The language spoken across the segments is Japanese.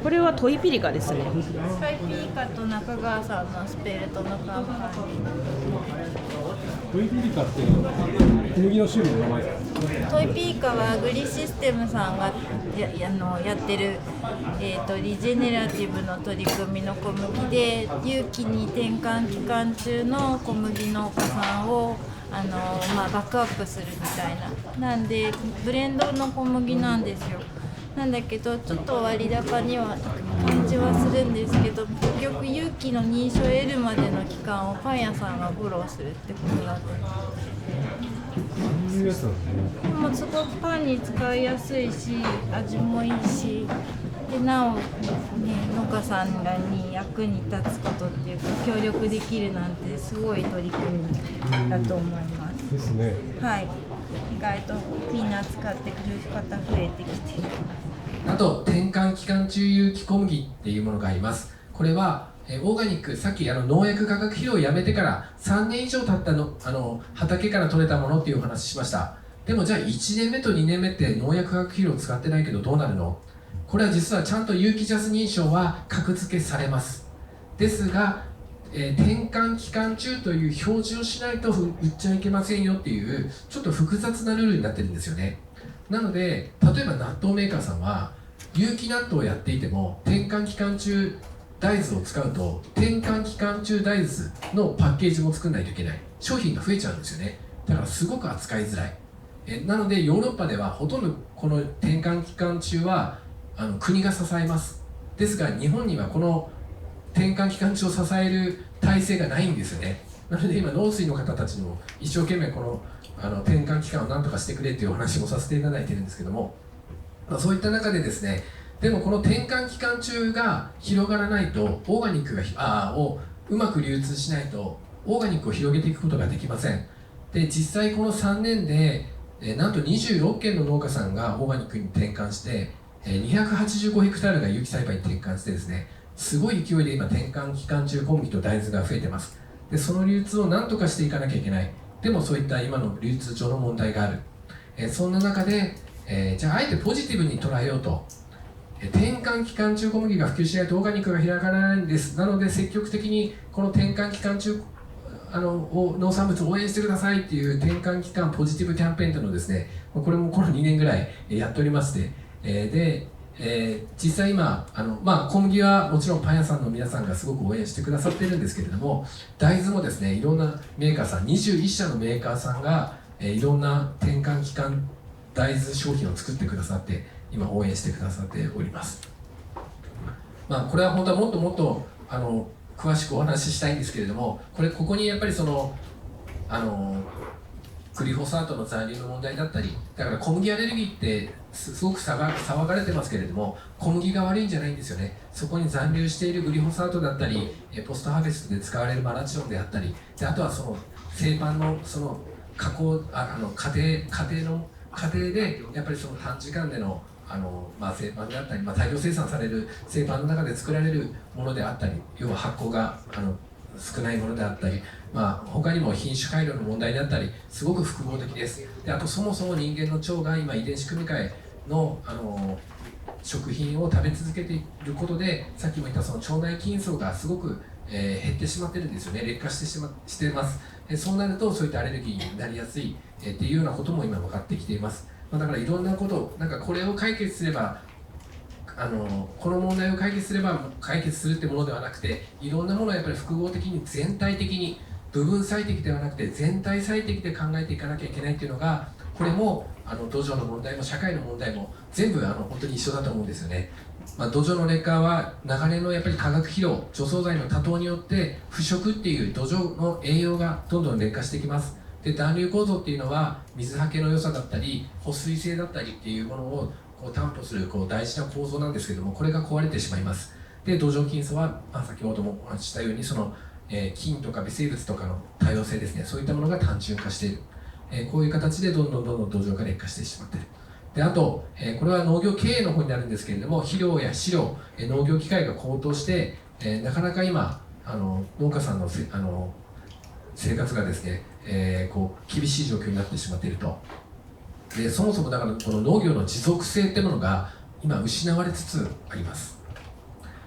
これはトイピリカですね。トイピリカと中川さんのスペルトのカンパニトイピリカっていうのは小麦の種類の名前ですか？ー。トイピリカはアグリシステムさんがやってる、リジェネラティブの取り組みの小麦で、有機に転換期間中の小麦農家さんをバックアップするみたいな。なんでブレンドの小麦なんですよ。なんだけどちょっと割高には感じはするんですけど、結局有機の認証を得るまでの期間をパン屋さんがフォローするってことだと思います。そういうやつなんですね。でもすごくパンに使いやすいし、味もいいし、でなお、農家さんに役に立つことっていうか協力できるなんてすごい取り組みだと思います。ですね。はい、意外とピーナッツ買ってくる方増えてきてる。あと転換期間中有機小麦っていうものがあります。これはオーガニック、さっき農薬化学肥料をやめてから3年以上経った畑から取れたものっていうお話しました。でもじゃあ1年目と2年目って農薬化学肥料を使ってないけどどうなるの？これは実はちゃんと有機ジャス認証は格付けされます。ですが、転換期間中という表示をしないと売っちゃいけませんよっていうちょっと複雑なルールになってるんですよね。なので例えば納豆メーカーさんは有機納豆をやっていても転換期間中大豆を使うと転換期間中大豆のパッケージも作らないといけない、商品が増えちゃうんですよね。だからすごく扱いづらい。なのでヨーロッパではほとんどこの転換期間中は国が支えます。ですが日本にはこの転換期間中を支える体制がないんですよね。なので今農水の方たちにも一生懸命この転換期間を何とかしてくれっていうお話もさせていただいてるんですけども、そういった中でですね、でもこの転換期間中が広がらないとオーガニックをうまく流通しないとオーガニックを広げていくことができません。で実際この3年でなんと26件の農家さんがオーガニックに転換して285ヘクタールが有機栽培に転換してですね、すごい勢いで今転換期間中小麦と大豆が増えてます。でその流通を何とかしていかなきゃいけない。でもそういった今の流通上の問題がある。そんな中で、じゃああえてポジティブに捉えようと、転換期間中小麦が普及しないとオーガニックが広がらないんです。なので積極的にこの転換期間中農産物を応援してくださいっていう転換期間ポジティブキャンペーンというのをですね、これもこの2年ぐらいやっておりまして、実際今小麦はもちろんパン屋さんの皆さんがすごく応援してくださっているんですけれども、大豆もですね、いろんなメーカーさん21社のメーカーさんがいろんな転換期間大豆商品を作ってくださって今応援してくださっております。これは本当はもっともっと詳しくお話ししたいんですけれども、ここにやっぱりグリホサートの残留の問題だったり、だから小麦アレルギーってすごく騒がれてますけれども、小麦が悪いんじゃないんですよね。そこに残留しているグリホサートだったり、ポストハーベストで使われるマラチオンであったり、であとは製パンの加工家庭でやっぱり短時間での製パンであったり、大量生産される製パンの中で作られるものであったり、要は発酵が少ないものであったり、他にも品種改良の問題であったり、すごく複合的です。であとそもそも人間の腸が今遺伝子組み換えの食品を食べ続けていることで、さっきも言った腸内菌層がすごく、減ってしまってるんですよね。劣化してます。そうなるとそういったアレルギーになりやすい、っていうようなことも今分かってきています。だからいろんなことこれを解決すればこの問題を解決すれば解決するってものではなくて、いろんなものをやっぱり複合的に全体的に部分最適ではなくて全体最適で考えていかなきゃいけないっていうのが、これも土壌の問題も社会の問題も全部本当に一緒だと思うんですよね。土壌の劣化は長年のやっぱり化学肥料除草剤の多糖によって腐食っていう土壌の栄養がどんどん劣化してきます。で団粒構造っていうのは水はけの良さだったり保水性だったりっていうものを担保する大事な構造なんですけども、これが壊れてしまいます。で土壌菌層は、先ほどもお話ししたように菌とか微生物とかの多様性ですね、そういったものが単純化している、こういう形でどんどん土壌が劣化してしまっている。であと、これは農業経営の方になるんですけれども、肥料や飼料、農業機械が高騰して、なかなか今農家さんの生活がですね、厳しい状況になってしまっていると。でそもそもだからこの農業の持続性ってものが今失われつつあります。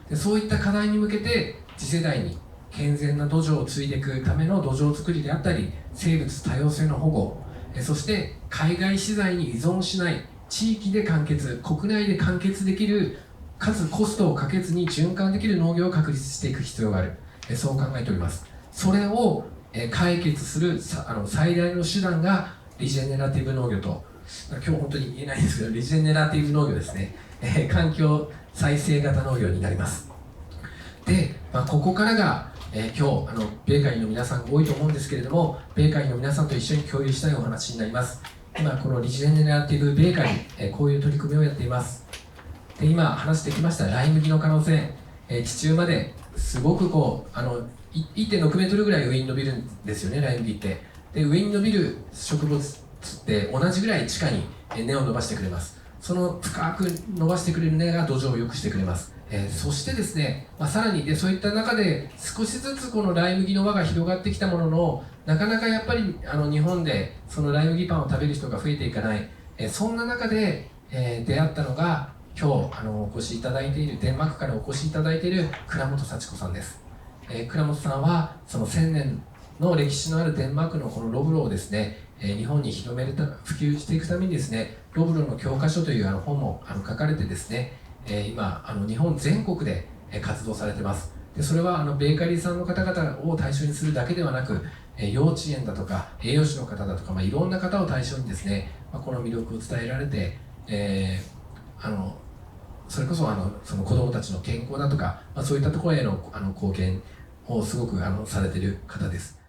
でそういった課題に向けて次世代に健全な土壌を継いでいくための土壌作りであったり、生物多様性の保護、そして海外資材に依存しない地域で完結、国内で完結できる、かつコストをかけずに循環できる農業を確立していく必要がある、そう考えております。それを解決する最大の手段がリジェネラティブ農業と、今日本当に言えないんですけど、リジェネラティブ農業ですね、環境再生型農業になります。で、ここからが、今日ベーカリーの皆さんが多いと思うんですけれども、ベーカリーの皆さんと一緒に共有したいお話になります。今このリジェネラティブベーカリー、こういう取り組みをやっています。で今話してきましたライ麦の可能性、地中まですごく1.6 メートルぐらい上に伸びるんですよね、ライ麦って。で上に伸びる植物って同じぐらい地下に根を伸ばしてくれます。その深く伸ばしてくれる根が土壌を良くしてくれます。そしてですね、さらにそういった中で少しずつこのライ麦の輪が広がってきたものの、なかなかやっぱり日本でそのライ麦パンを食べる人が増えていかない、そんな中で、出会ったのが今日お越しいただいている、デンマークからお越しいただいている倉本幸子さんです。倉本さんはその1000年の歴史のあるデンマークのこのロブロをですね、日本に普及していくためにですね、ロブロの教科書という本も書かれてですね、今日本全国で活動されています。でそれはベーカリーさんの方々を対象にするだけではなく、幼稚園だとか栄養士の方だとか、いろんな方を対象にですね、この魅力を伝えられて、それこそその子どもたちの健康だとか、そういったところへの貢献をすごくされている方です。